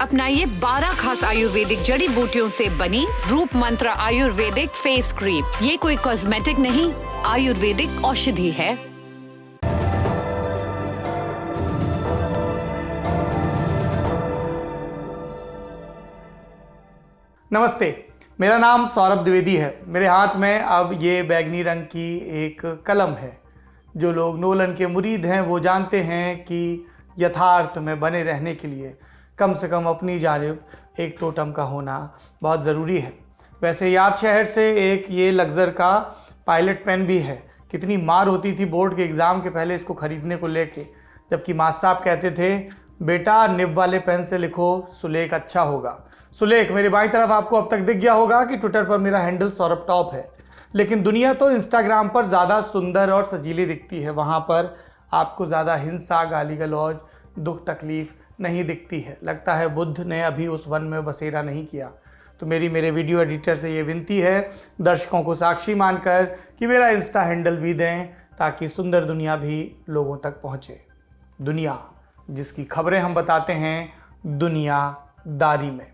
अपनाइए 12 खास आयुर्वेदिक जड़ी बूटियों से बनी रूप मंत्र आयुर्वेदिक फेस क्रीम। ये कोई कॉस्मेटिक नहीं, आयुर्वेदिक औषधि है। नमस्ते, मेरा नाम सौरभ द्विवेदी है। मेरे हाथ में अब ये बैगनी रंग की एक कलम है। जो लोग नोलन के मुरीद हैं वो जानते हैं कि यथार्थ में बने रहने के लिए कम से कम अपनी जानिब एक टोटम का होना बहुत ज़रूरी है। वैसे याद शहर से एक ये लग्जर का पायलट पेन भी है। कितनी मार होती थी बोर्ड के एग्ज़ाम के पहले इसको ख़रीदने को लेके, जबकि मास्टर साहब कहते थे बेटा निब वाले पेन से लिखो, सुलेख अच्छा होगा। सुलेख मेरी बाईं तरफ आपको अब तक दिख गया होगा कि ट्विटर पर मेरा हैंडल सौरभ टॉप है, लेकिन दुनिया तो इंस्टाग्राम पर ज़्यादा सुंदर और सजीली दिखती है। वहाँ पर आपको ज़्यादा हिंसा, गाली गलौज, दुख तकलीफ नहीं दिखती है। लगता है बुद्ध ने अभी उस वन में बसेरा नहीं किया। तो मेरे वीडियो एडिटर से ये विनती है, दर्शकों को साक्षी मानकर, कि मेरा इंस्टा हैंडल भी दें ताकि सुंदर दुनिया भी लोगों तक पहुँचे। दुनिया जिसकी खबरें हम बताते हैं दुनियादारी में।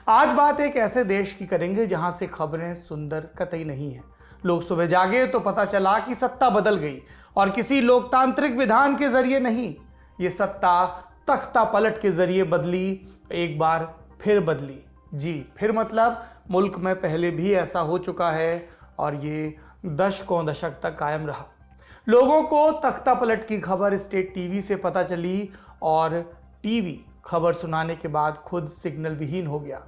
आज बात एक ऐसे देश की करेंगे जहां से खबरें सुंदर कतई नहीं है। लोग सुबह जागे तो पता चला कि सत्ता बदल गई, और किसी लोकतांत्रिक विधान के जरिए नहीं, ये सत्ता तख्ता पलट के जरिए बदली, एक बार फिर बदली। जी फिर मतलब मुल्क में पहले भी ऐसा हो चुका है और ये दशक तक कायम रहा। लोगों को तख्ता पलट की खबर स्टेट टीवी से पता चली और टीवी खबर सुनाने के बाद खुद सिग्नल विहीन हो गया।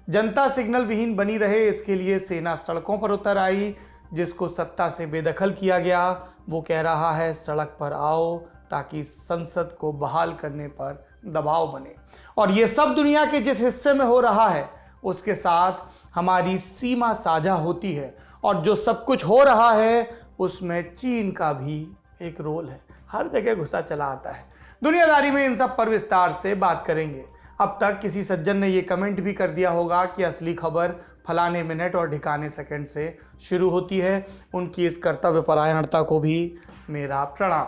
जनता सिग्नल विहीन बनी रहे, इसके लिए सेना सड़कों पर उतर आई। जिसको सत्ता से बेदखल किया गया वो कह रहा है सड़क पर आओ ताकि संसद को बहाल करने पर दबाव बने। और ये सब दुनिया के जिस हिस्से में हो रहा है उसके साथ हमारी सीमा साझा होती है, और जो सब कुछ हो रहा है उसमें चीन का भी एक रोल है। हर जगह घुसा चला आता है। दुनियादारी में इन सब पर विस्तार से बात करेंगे। अब तक किसी सज्जन ने ये कमेंट भी कर दिया होगा कि असली खबर फलाने मिनट और ढिकाने सेकंड से शुरू होती है। उनकी इस कर्तव्य परायणता को भी मेरा प्रणाम।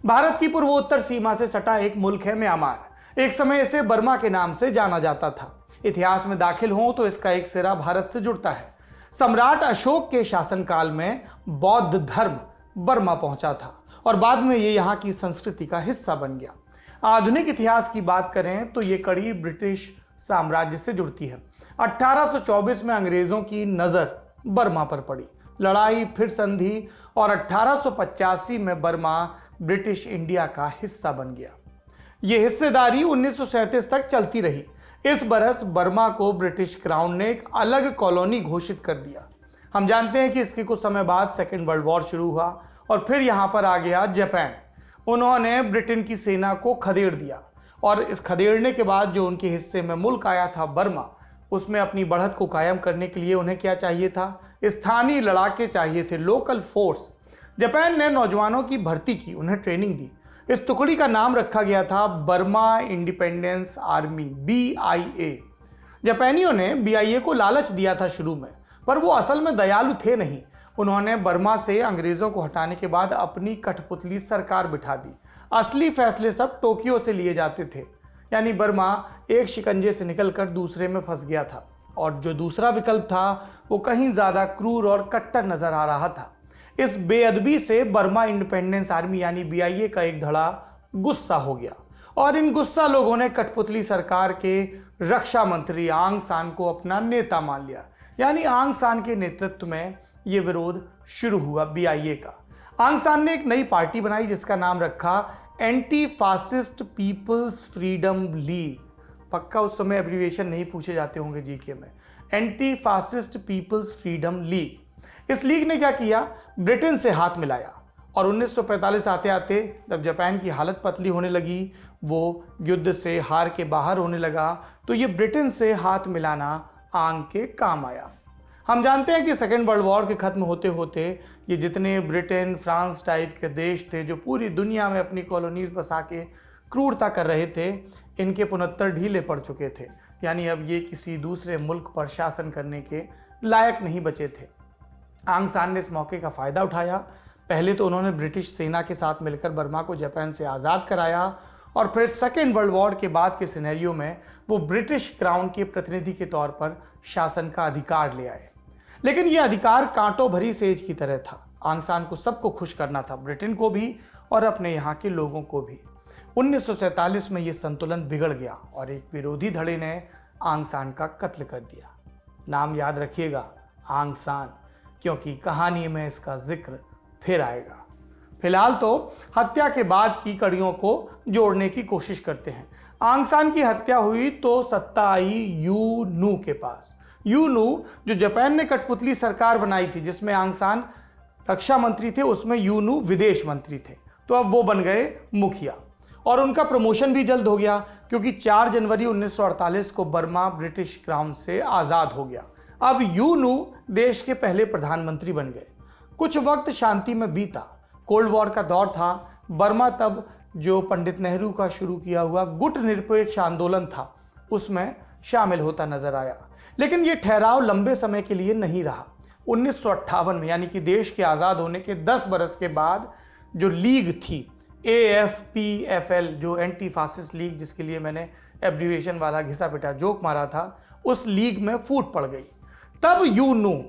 भारत की पूर्वोत्तर सीमा से सटा एक मुल्क है म्यांमार। एक समय इसे बर्मा के नाम से जाना जाता था। इतिहास में दाखिल हो तो इसका एक सिरा भारत से जुड़ता है। सम्राट अशोक के शासनकाल में बौद्ध धर्म बर्मा पहुंचा था और बाद में ये यहाँ की संस्कृति का हिस्सा बन गया। आधुनिक इतिहास की बात करें तो ये कड़ी ब्रिटिश साम्राज्य से जुड़ती है। 1824 में अंग्रेजों की नज़र बर्मा पर पड़ी। लड़ाई, फिर संधि, और 1885 में बर्मा ब्रिटिश इंडिया का हिस्सा बन गया। ये हिस्सेदारी 1937 तक चलती रही। इस बरस बर्मा को ब्रिटिश क्राउन ने एक अलग कॉलोनी घोषित कर दिया। हम जानते हैं कि इसके कुछ समय बाद सेकेंड वर्ल्ड वॉर शुरू हुआ और फिर यहाँ पर आ गया जापान। उन्होंने ब्रिटेन की सेना को खदेड़ दिया, और इस खदेड़ने के बाद जो उनके हिस्से में मुल्क आया था बर्मा, उसमें अपनी बढ़त को कायम करने के लिए उन्हें क्या चाहिए था? स्थानीय लड़ाके चाहिए थे, लोकल फोर्स। जापान ने नौजवानों की भर्ती की, उन्हें ट्रेनिंग दी। इस टुकड़ी का नाम रखा गया था बर्मा इंडिपेंडेंस आर्मी, BIA। जापानियों ने BIA को लालच दिया था शुरू में, पर वो असल में दयालु थे नहीं। उन्होंने बर्मा से अंग्रेज़ों को हटाने के बाद अपनी कठपुतली सरकार बिठा दी। असली फैसले सब टोक्यो से लिए जाते थे, यानी बर्मा एक शिकंजे से निकलकर दूसरे में फंस गया था, और जो दूसरा विकल्प था वो कहीं ज़्यादा क्रूर और कट्टर नज़र आ रहा था। इस बेअदबी से बर्मा इंडिपेंडेंस आर्मी यानी BIA का एक धड़ा गुस्सा हो गया, और इन गुस्सा लोगों ने कठपुतली सरकार के रक्षा मंत्री आंग सान को अपना नेता मान लिया। यानी आंग सान के नेतृत्व में ये विरोध शुरू हुआ BIA का। आंग सान ने एक नई पार्टी बनाई जिसका नाम रखा anti fascist people's freedom league. पक्का उस समय एब्रीविएशन नहीं पूछे जाते होंगे जीके में। Anti fascist people's freedom league. इस लीग ने क्या किया? ब्रिटेन से हाथ मिलाया, और 1945 आते आते जब जापान की हालत पतली होने लगी, वो युद्ध से हार के बाहर होने लगा, तो ये ब्रिटेन से हाथ मिलाना आंग के काम आया। हम जानते हैं कि सेकेंड वर्ल्ड वॉर के ख़त्म होते होते ये जितने ब्रिटेन, फ्रांस टाइप के देश थे जो पूरी दुनिया में अपनी कॉलोनीज बसा के क्रूरता कर रहे थे, इनके पुनत्तर ढीले पड़ चुके थे। यानी अब ये किसी दूसरे मुल्क पर शासन करने के लायक नहीं बचे थे। आंग सान ने इस मौके का फ़ायदा उठाया। पहले तो उन्होंने ब्रिटिश सेना के साथ मिलकर बर्मा को जापान से आज़ाद कराया, और फिर सेकेंड वर्ल्ड वॉर के बाद के सिनेरियो में वो ब्रिटिश क्राउन के प्रतिनिधि के तौर पर शासन का अधिकार ले आए। लेकिन ये अधिकार कांटों भरी सेज की तरह था। आंग सान को सबको खुश करना था, ब्रिटेन को भी और अपने यहाँ के लोगों को भी। 1947 में ये संतुलन बिगड़ गया और एक विरोधी धड़े ने आंग सान का कत्ल कर दिया। नाम याद रखिएगा, आंग सान, क्योंकि कहानी में इसका जिक्र फिर आएगा। फिलहाल तो हत्या के बाद की कड़ियों को जोड़ने की कोशिश करते हैं। आंग सान की हत्या हुई तो सत्ता आई यू नू के पास। यू नू जो जापान ने कठपुतली सरकार बनाई थी, जिसमें आंग सान रक्षा मंत्री थे, उसमें यू नू विदेश मंत्री थे। तो अब वो बन गए मुखिया और उनका प्रमोशन भी जल्द हो गया, क्योंकि 4 जनवरी 1948 को बर्मा ब्रिटिश क्राउन से आज़ाद हो गया। अब यू नू देश के पहले प्रधानमंत्री बन गए। कुछ वक्त शांति में बीता। कोल्ड वॉर का दौर था। बर्मा तब जो पंडित नेहरू का शुरू किया हुआ गुट निरपेक्ष आंदोलन था, उसमें शामिल होता नजर आया। लेकिन ये ठहराव लंबे समय के लिए नहीं रहा। 1958 में, यानी कि देश के आज़ाद होने के 10 बरस के बाद, जो लीग थी AFPFL, जो एंटी फासिस्ट लीग, जिसके लिए मैंने एब्रीविएशन वाला घिसा पिटा जोक मारा था, उस लीग में फूट पड़ गई। तब U Nu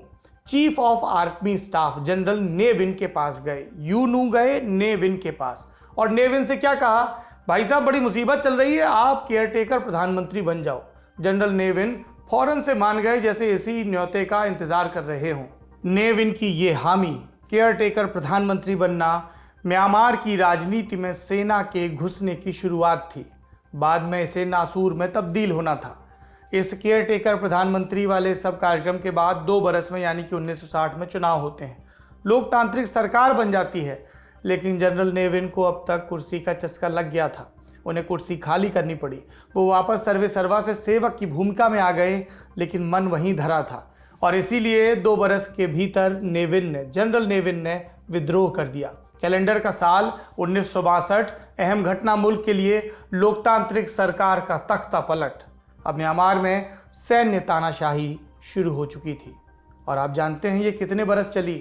chief of army staff general Ne Win के पास गए। यू नू गए नेविन के पास और नेविन से क्या कहा, भाई साहब बड़ी मुसीबत चल रही है, आप केयरटेकर प्रधानमंत्री बन जाओ। जनरल नेविन फौरन से मान गए, जैसे इसी न्योते का इंतजार कर रहे हों। नेविन की ये हामी, केयरटेकर प्रधानमंत्री बनना, म्यांमार की राजनीति में सेना के घुसने की शुरुआत थी। बाद में इसे नासूर में तब्दील होना था। इस केयरटेकर प्रधानमंत्री वाले सब कार्यक्रम के बाद 2 बरस में, यानी कि 1960 में चुनाव होते हैं। लोकतांत्रिक सरकार बन जाती है। लेकिन जनरल नेविन को अब तक कुर्सी का चस्का लग गया था। उन्हें कुर्सी खाली करनी पड़ी। वो वापस सर्वे सर्वा से सेवक की भूमिका में आ गए, लेकिन मन वहीं धरा था और इसीलिए 2 बरस के भीतर जनरल नेविन ने विद्रोह कर दिया। कैलेंडर का साल 1962, अहम घटना, मुल्क के लिए लोकतांत्रिक सरकार का तख्ता पलट। अब म्यांमार में सैन्य तानाशाही शुरू हो चुकी थी और आप जानते हैं ये कितने बरस चली?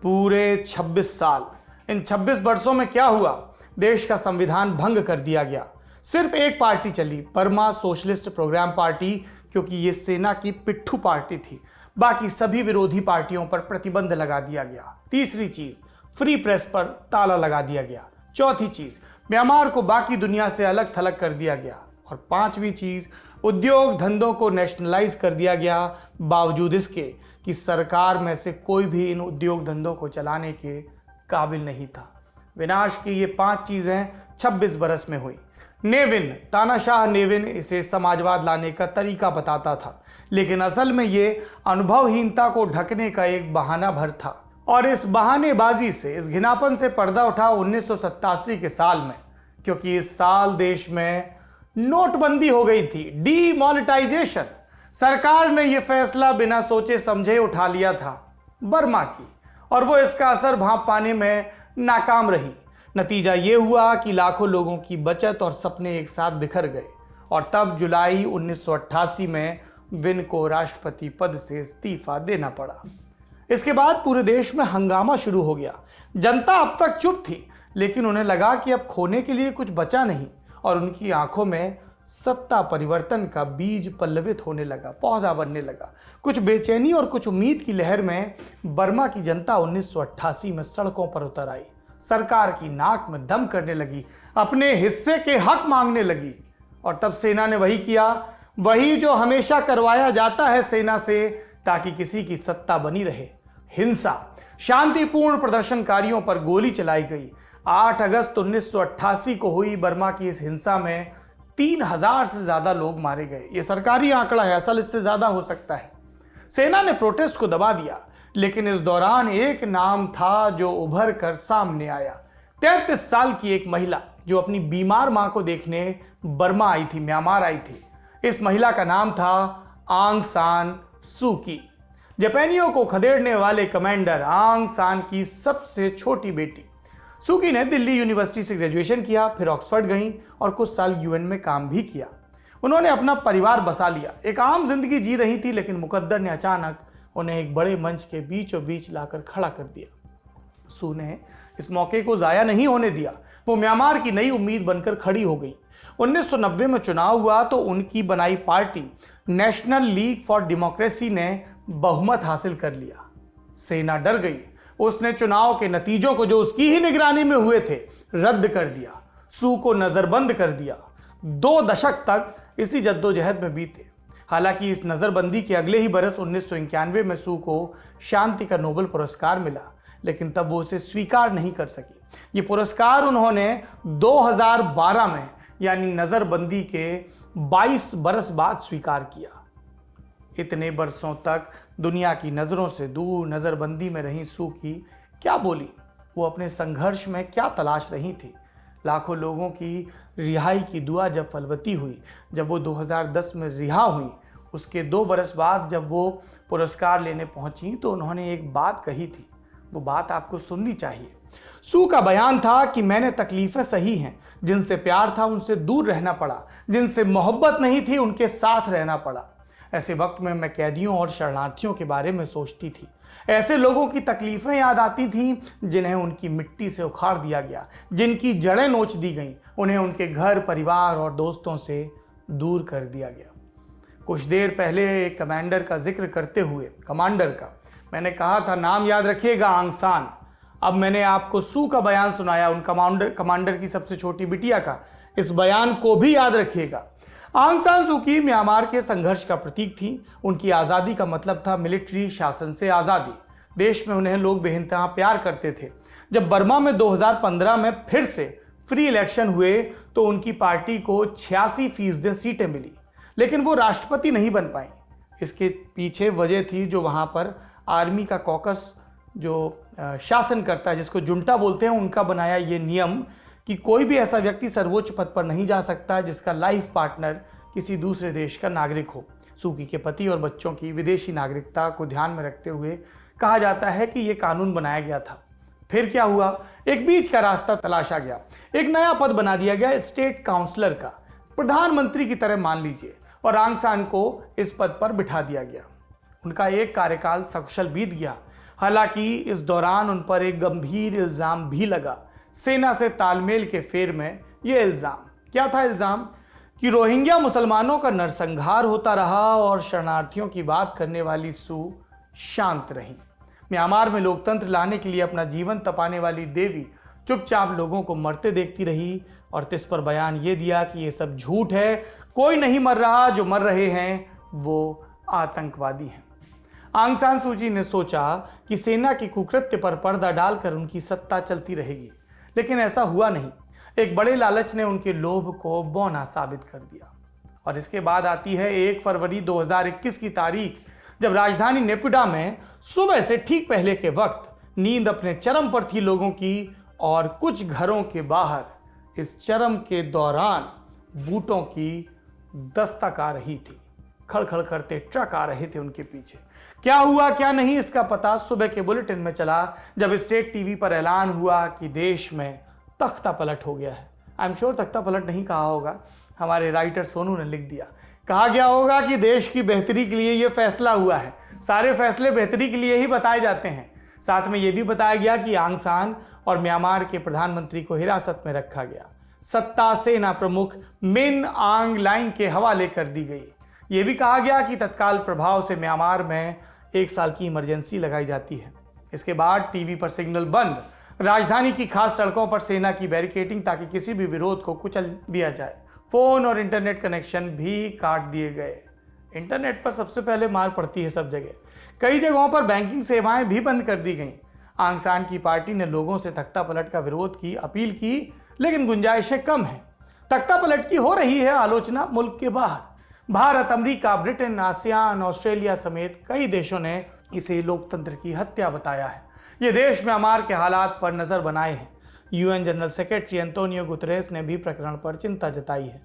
पूरे 26 साल। इन 26 वर्षों में क्या हुआ? देश का संविधान भंग कर दिया गया। सिर्फ एक पार्टी चली, बर्मा सोशलिस्ट प्रोग्राम पार्टी, क्योंकि ये सेना की पिट्ठू पार्टी थी। बाकी सभी विरोधी पार्टियों पर प्रतिबंध लगा दिया गया। तीसरी चीज, फ्री प्रेस पर ताला लगा दिया गया। चौथी चीज, म्यांमार को बाकी दुनिया से अलग थलग कर दिया गया। और 5वीं चीज, उद्योग धंधों को नेशनलाइज कर दिया गया, बावजूद इसके कि सरकार में से कोई भी इन उद्योग धंधों को चलाने के काबिल नहीं था। विनाश की ये 5 चीजें 26 बरस में हुई। नेविन, तानाशाह नेविन, इसे समाजवाद लाने का तरीका बताता था, लेकिन असल में ये अनुभवहीनता को ढकने का एक बहाना भर था। और इस बहानेबाजी से, इस घिनापन से पर्दा उठा 1987 के साल में, क्योंकि इस साल देश में नोटबंदी हो गई थी, डीमोनेटाइजेशन। सरकार ने यह फैसला बिना सोचे समझे उठा लिया था बर्मा की, और वो इसका असर भांप पाने में नाकाम रही। नतीजा ये हुआ कि लाखों लोगों की बचत और सपने एक साथ बिखर गए। और तब जुलाई 1988 में विन को राष्ट्रपति पद से इस्तीफा देना पड़ा। इसके बाद पूरे देश में हंगामा शुरू हो गया। जनता अब तक चुप थी, लेकिन उन्हें लगा कि अब खोने के लिए कुछ बचा नहीं, और उनकी आंखों में सत्ता परिवर्तन का बीज पल्लवित होने लगा, पौधा बनने लगा। कुछ बेचैनी और कुछ उम्मीद की लहर में बर्मा की जनता 1988 में सड़कों पर उतर आई, सरकार की नाक में दम करने लगी, अपने हिस्से के हक मांगने लगी। और तब सेना ने वही किया, वही जो हमेशा करवाया जाता है सेना से, ताकि किसी की सत्ता बनी रहे। हिंसा। शांतिपूर्ण प्रदर्शनकारियों पर गोली चलाई गई। 8 अगस्त 1988 को हुई बर्मा की इस हिंसा में 3000 से ज्यादा लोग मारे गए। यह सरकारी आंकड़ा है, असल इससे ज्यादा हो सकता है। सेना ने प्रोटेस्ट को दबा दिया, लेकिन इस दौरान एक नाम था जो उभर कर सामने आया। 33 साल की एक महिला जो अपनी बीमार मां को देखने बर्मा आई थी, म्यांमार आई थी। इस महिला का नाम था आंग सान सू की। जापानियों को खदेड़ने वाले कमांडर आंग सान की सबसे छोटी बेटी। सूकी ने दिल्ली यूनिवर्सिटी से ग्रेजुएशन किया, फिर ऑक्सफोर्ड गईं और कुछ साल यूएन में काम भी किया। उन्होंने अपना परिवार बसा लिया, एक आम जिंदगी जी रही थी, लेकिन मुकद्दर ने अचानक उन्हें एक बड़े मंच के बीचों बीच लाकर खड़ा कर दिया। सू ने इस मौके को जाया नहीं होने दिया। वो म्यांमार की नई उम्मीद बनकर खड़ी हो गई। 1990 में चुनाव हुआ तो उनकी बनाई party national league for democracy ने बहुमत हासिल कर लिया। सेना डर गई। उसने चुनाव के नतीजों को जो उसकी ही निगरानी में हुए थे रद्द कर दिया, सू को नजरबंद कर दिया। 2 दशक तक इसी जद्दोजहद में बीते। हालांकि इस नजरबंदी के अगले ही बरस 1991 में सू को शांति का नोबेल पुरस्कार मिला, लेकिन तब वो उसे स्वीकार नहीं कर सकी। ये पुरस्कार उन्होंने 2012 में यानी नजरबंदी के 22 बरस बाद स्वीकार किया। इतने बरसों तक दुनिया की नजरों से दूर नजरबंदी में रही सू की क्या बोली, वो अपने संघर्ष में क्या तलाश रही थी। लाखों लोगों की रिहाई की दुआ जब फलवती हुई, जब वो 2010 में रिहा हुई, उसके 2 बरस बाद जब वो पुरस्कार लेने पहुंची तो उन्होंने एक बात कही थी। वो बात आपको सुननी चाहिए। सू का बयान था कि मैंने तकलीफें सही हैं, जिनसे प्यार था उनसे दूर रहना पड़ा, जिनसे मोहब्बत नहीं थी उनके साथ रहना पड़ा। ऐसे वक्त में मैं कैदियों और शरणार्थियों के बारे में सोचती थी। ऐसे लोगों की तकलीफें याद आती थीं जिन्हें उनकी मिट्टी से उखाड़ दिया गया, जिनकी जड़ें नोच दी गईं, उन्हें उनके घर परिवार और दोस्तों से दूर कर दिया गया। कुछ देर पहले एक कमांडर का जिक्र करते हुए मैंने कहा था, नाम याद रखिएगा, आंग सान। अब मैंने आपको सू का बयान सुनाया, उन कमांडर की सबसे छोटी बिटिया का। इस बयान को भी याद रखिएगा। आंग सान सू की म्यांमार के संघर्ष का प्रतीक थी। उनकी आज़ादी का मतलब था मिलिट्री शासन से आज़ादी। देश में उन्हें लोग बेइंतहा प्यार करते थे। जब बर्मा में 2015 में फिर से फ्री इलेक्शन हुए तो उनकी पार्टी को 86% सीटें मिली, लेकिन वो राष्ट्रपति नहीं बन पाई। इसके पीछे वजह थी जो वहाँ पर आर्मी का कॉकस जो शासन करता है, जिसको जुंटा बोलते हैं, उनका बनाया ये नियम कि कोई भी ऐसा व्यक्ति सर्वोच्च पद पर नहीं जा सकता जिसका लाइफ पार्टनर किसी दूसरे देश का नागरिक हो। सूकी के पति और बच्चों की विदेशी नागरिकता को ध्यान में रखते हुए कहा जाता है कि यह कानून बनाया गया था। फिर क्या हुआ, एक बीच का रास्ता तलाशा गया। एक नया पद बना दिया गया, स्टेट काउंसलर का, प्रधानमंत्री की तरह मान लीजिए, और आंग सान को इस पद पर बिठा दिया गया। उनका एक कार्यकाल सकुशल बीत गया। हालांकि इस दौरान उन पर एक गंभीर इल्जाम भी लगा, सेना से तालमेल के फेर में। यह इल्जाम क्या था? इल्जाम कि रोहिंग्या मुसलमानों का नरसंहार होता रहा और शरणार्थियों की बात करने वाली सू शांत रही। म्यांमार में लोकतंत्र लाने के लिए अपना जीवन तपाने वाली देवी चुपचाप लोगों को मरते देखती रही और तिस पर बयान ये दिया कि ये सब झूठ है, कोई नहीं मर रहा, जो मर रहे हैं वो आतंकवादी हैं। आंग सान सू की ने सोचा कि सेना की कुकृत्य पर पर्दा डालकर उनकी सत्ता चलती रहेगी, लेकिन ऐसा हुआ नहीं। एक बड़े लालच ने उनके लोभ को बौना साबित कर दिया। और इसके बाद आती है 1 फरवरी 2021 की तारीख, जब राजधानी नेपिडा में सुबह से ठीक पहले के वक्त नींद अपने चरम पर थी लोगों की, और कुछ घरों के बाहर इस चरम के दौरान बूटों की दस्तक आ रही थी। खड़खड़ करते ट्रक आ रहे थे उनके पीछे। क्या हुआ क्या नहीं इसका पता सुबह के बुलेटिन में चला, जब स्टेट टीवी पर ऐलान हुआ कि देश में तख्ता पलट हो गया है। आई एम श्योर तख्ता पलट नहीं कहा होगा, हमारे राइटर सोनू ने लिख दिया। कहा गया होगा कि देश की बेहतरी के लिए ये फैसला हुआ है। सारे फैसले बेहतरी के लिए ही बताए जाते हैं। साथ में ये भी बताया गया कि आंग सान और म्यांमार के प्रधानमंत्री को हिरासत में रखा गया। सत्ता सेना प्रमुख मिन आंग लाइन के हवाले कर दी गई। ये भी कहा गया कि तत्काल प्रभाव से म्यांमार में 1 साल की इमरजेंसी लगाई जाती है। इसके बाद टीवी पर सिग्नल बंद, राजधानी की खास सड़कों पर सेना की बैरिकेडिंग ताकि किसी भी विरोध को कुचल दिया जाए। फोन और इंटरनेट कनेक्शन भी काट दिए गए। इंटरनेट पर सबसे पहले मार पड़ती है सब जगह। कई जगहों पर बैंकिंग सेवाएं भी बंद कर दी गईं। आंग सान की पार्टी ने लोगों से तख्ता पलट का विरोध की अपील की, लेकिन गुंजाइशें कम हैं। तख्ता पलट की हो रही है आलोचना मुल्क के बाहर। Bharat, America, Britain, ASEAN, Australia समेत कई देशों ने इसे लोकतंत्र की हत्या बताया है। ये देश म्यांमार के हालात पर नजर बनाए हैं। UN general secretary Antonio Guterres ने भी प्रकरण पर चिंता जताई है।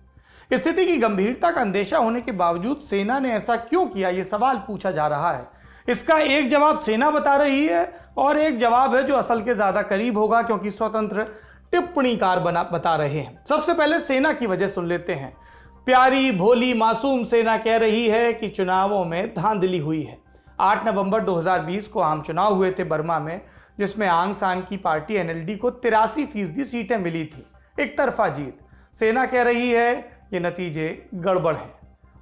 स्थिति की गंभीरता का अंदेशा होने के बावजूद सेना ने ऐसा क्यों किया, ये सवाल पूछा जा रहा है। इसका एक जवाब सेना बता रही है और एक जवाब है जो असल के ज्यादा करीब होगा, क्योंकि स्वतंत्र टिप्पणीकार बता रहे हैं। सबसे पहले सेना की वजह सुन लेते हैं। प्यारी भोली मासूम सेना कह रही है कि चुनावों में धांधली हुई है। 8 नवंबर 2020 को आम चुनाव हुए थे बर्मा में, जिसमें आंग सान की पार्टी एनएलडी को 83% सीटें मिली थी। एक तरफा जीत। सेना कह रही है ये नतीजे गड़बड़ हैं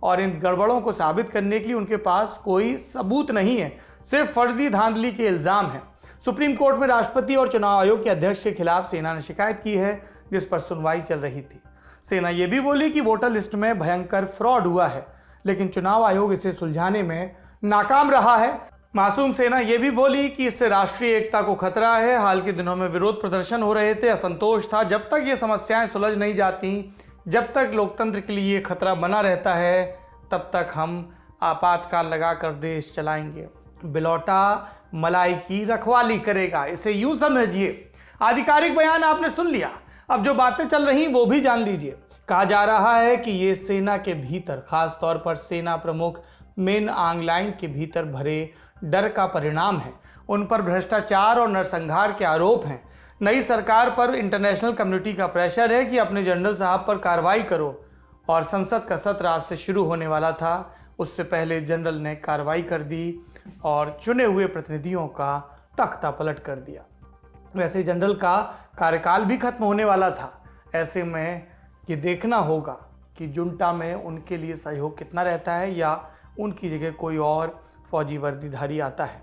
और इन गड़बड़ों को साबित करने के लिए उनके पास कोई सबूत नहीं है, सिर्फ फर्जी धांधली के इल्जाम हैं। सुप्रीम कोर्ट में राष्ट्रपति और चुनाव आयोग के अध्यक्ष के खिलाफ सेना ने शिकायत की है, जिस पर सुनवाई चल रही थी। सेना यह भी बोली कि वोटर लिस्ट में भयंकर फ्रॉड हुआ है, लेकिन चुनाव आयोग इसे सुलझाने में नाकाम रहा है। मासूम सेना यह भी बोली कि इससे राष्ट्रीय एकता को खतरा है। हाल के दिनों में विरोध प्रदर्शन हो रहे थे, असंतोष था। जब तक ये समस्याएं सुलझ नहीं जाती, जब तक लोकतंत्र के लिए खतरा बना रहता है, तब तक हम आपातकाल लगाकर देश चलाएंगे। बिलौटा मलाई की रखवाली करेगा, इसे यूं समझिए। आधिकारिक बयान आपने सुन लिया, अब जो बातें चल रही वो भी जान लीजिए। कहा जा रहा है कि ये सेना के भीतर, खास तौर पर सेना प्रमुख मिन आंग लाइन के भीतर भरे डर का परिणाम है। उन पर भ्रष्टाचार और नरसंहार के आरोप हैं। नई सरकार पर इंटरनेशनल कम्युनिटी का प्रेशर है कि अपने जनरल साहब पर कार्रवाई करो, और संसद का सत्र आज से शुरू होने वाला था। उससे पहले जनरल ने कार्रवाई कर दी और चुने हुए प्रतिनिधियों का तख्ता पलट कर दिया। वैसे जनरल का कार्यकाल भी खत्म होने वाला था। ऐसे में ये देखना होगा कि जुंटा में उनके लिए सहयोग कितना रहता है या उनकी जगह कोई और फौजी वर्दीधारी आता है।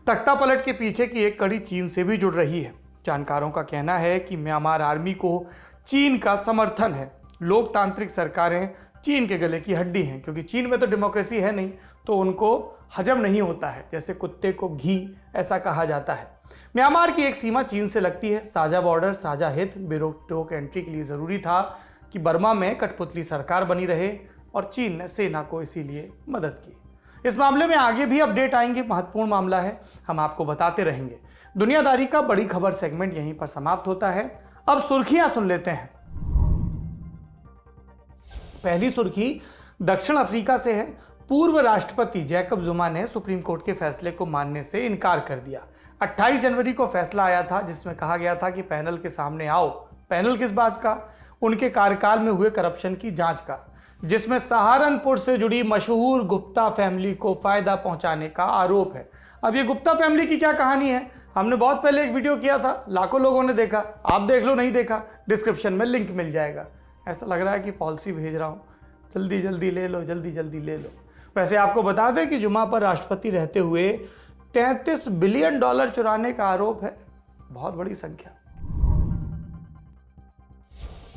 तख्ता पलट के पीछे की एक कड़ी चीन से भी जुड़ रही है। जानकारों का कहना है कि म्यांमार आर्मी को चीन का समर्थन है। लोकतांत्रिक सरकारें चीन के गले की हड्डी हैं, क्योंकि चीन में तो डेमोक्रेसी है नहीं, तो उनको हजम नहीं होता है, जैसे कुत्ते को घी, ऐसा कहा जाता है। म्यांमार की एक सीमा चीन से लगती है। साझा बॉर्डर, साझा हित, बेरोक एंट्री के लिए ज़रूरी था कि बर्मा में कठपुतली सरकार बनी रहे, और चीन ने सेना को इसीलिए मदद की। इस मामले में आगे भी अपडेट आएंगे, महत्वपूर्ण मामला है, हम आपको बताते रहेंगे। दुनियादारी का बड़ी खबर सेगमेंट यहीं पर समाप्त होता है। अब सुर्खियां सुन लेते हैं। पहली सुर्खी दक्षिण अफ्रीका से है। पूर्व राष्ट्रपति जैकब जुमा ने सुप्रीम कोर्ट के फैसले को मानने से इनकार कर दिया। 28 जनवरी को फैसला आया था, जिसमें कहा गया था कि पैनल के सामने आओ। पैनल किस बात का? उनके कार्यकाल में हुए करप्शन की जांच का, जिसमें सहारनपुर से जुड़ी मशहूर गुप्ता फैमिली को फायदा पहुंचाने का आरोप है। अब ये गुप्ता फैमिली की क्या कहानी है, हमने बहुत पहले एक वीडियो किया था, लाखों लोगों ने देखा। आप देख लो, नहीं देखा, डिस्क्रिप्शन में लिंक मिल जाएगा। ऐसा लग रहा है कि पॉलिसी भेज रहा हूँ, जल्दी जल्दी ले लो, जल्दी जल्दी ले लो। वैसे आपको बता दें कि जुमा पर राष्ट्रपति रहते हुए $33 बिलियन चुराने का आरोप है। बहुत बड़ी संख्या।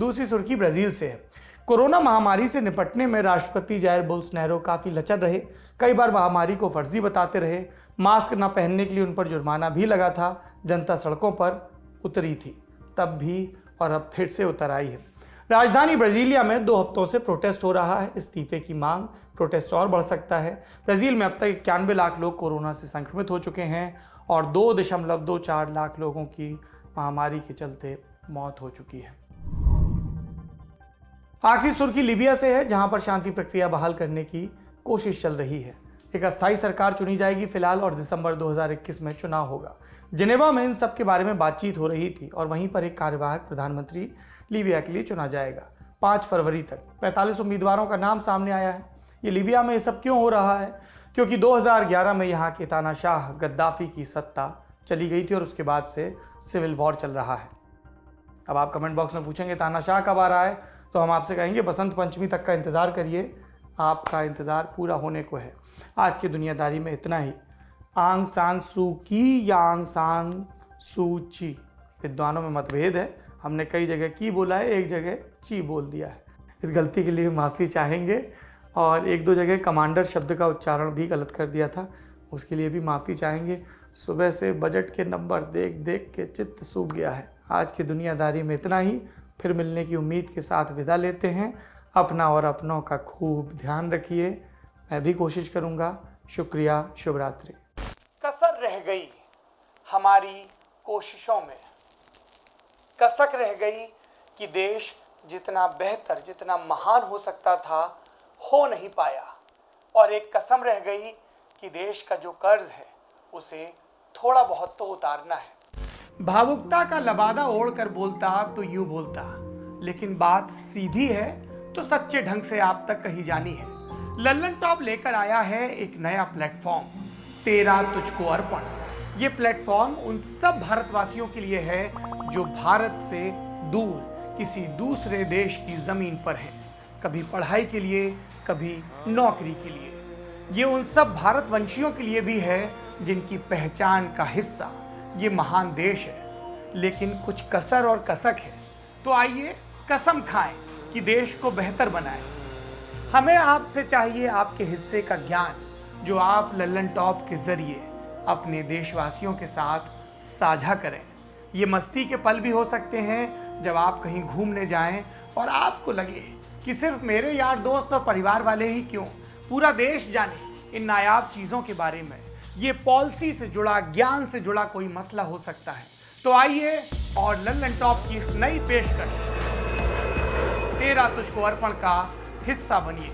दूसरी सुर्खी ब्राजील से है। कोरोना महामारी से निपटने में राष्ट्रपति जायर बोल्सोनारो काफी लचर रहे। कई बार महामारी को फर्जी बताते रहे। मास्क न पहनने के लिए उन पर जुर्माना भी लगा था। जनता सड़कों पर उतरी थी तब भी, और अब फिर से उतर आई है। राजधानी ब्राजीलिया में 2 हफ्तों से प्रोटेस्ट हो रहा है। इस्तीफे की मांग, प्रोटेस्ट और बढ़ सकता है। ब्राजील में अब तक 91 लाख लोग कोरोना से संक्रमित हो चुके हैं और 2.24 लाख लोगों की महामारी के चलते मौत हो चुकी है। आखिरी सुर्खी लीबिया से है, जहां पर शांति प्रक्रिया बहाल करने की कोशिश चल रही है। एक अस्थायी सरकार चुनी जाएगी फिलहाल, और दिसंबर 2021 में चुनाव होगा। जिनेवा में इन सब के बारे में बातचीत हो रही थी, और वहीं पर एक कार्यवाहक प्रधानमंत्री लीबिया के लिए चुना जाएगा 5 फरवरी तक। 45 उम्मीदवारों का नाम सामने आया है। ये लीबिया में ये सब क्यों हो रहा है? क्योंकि 2011 में यहाँ के तानाशाह गद्दाफी की सत्ता चली गई थी और उसके बाद से सिविल वॉर चल रहा है। अब आप कमेंट बॉक्स में पूछेंगे तानाशाह कब आ रहा है, तो हम आपसे कहेंगे बसंत पंचमी तक का इंतज़ार करिए, आपका इंतज़ार पूरा होने को है। आज की दुनियादारी में इतना ही। आंग सान सू की या आंग सान सू ची, विद्वानों में मतभेद है। हमने कई जगह की बोला है, एक जगह ची बोल दिया है। इस गलती के लिए माफ़ी चाहेंगे, और 1-2 जगह कमांडर शब्द का उच्चारण भी गलत कर दिया था, उसके लिए भी माफ़ी चाहेंगे। सुबह से बजट के नंबर देख देख के चित्त सूख गया है। आज की दुनियादारी में इतना ही। फिर मिलने की उम्मीद के साथ विदा लेते हैं। अपना और अपनों का खूब ध्यान रखिए, मैं भी कोशिश करूँगा। शुक्रिया, शुभ रात्रि। कसर रह गई हमारी कोशिशों में, कसक रह गई कि देश जितना बेहतर, जितना महान हो सकता था, हो नहीं पाया। और एक कसम रह गई कि देश का जो कर्ज है उसे थोड़ा बहुत तो उतारना है। भावुकता का लबादा ओढ़कर बोलता तो यूं बोलता, लेकिन बात सीधी है तो सच्चे ढंग से आप तक कही जानी है। लल्लन टॉप लेकर आया है एक नया प्लेटफॉर्म, तेरा तुझको अर्पण। ये प्लेटफॉर्म उन सब भारतवासियों के लिए है जो भारत से दूर किसी दूसरे देश की ज़मीन पर हैं, कभी पढ़ाई के लिए, कभी नौकरी के लिए। ये उन सब भारतवंशियों के लिए भी है जिनकी पहचान का हिस्सा ये महान देश है, लेकिन कुछ कसर और कसक है। तो आइए कसम खाएं कि देश को बेहतर बनाएं। हमें आपसे चाहिए आपके हिस्से का ज्ञान, जो आप लल्लन टॉप के जरिए अपने देशवासियों के साथ साझा करें। ये मस्ती के पल भी हो सकते हैं जब आप कहीं घूमने जाएं और आपको लगे कि सिर्फ मेरे यार दोस्त और परिवार वाले ही क्यों, पूरा देश जाने इन नायाब चीज़ों के बारे में। ये पॉलिसी से जुड़ा, ज्ञान से जुड़ा कोई मसला हो सकता है। तो आइए और लल्लन टॉप की इस नई पेशकश तेरा तुझको अर्पण का हिस्सा बनिए।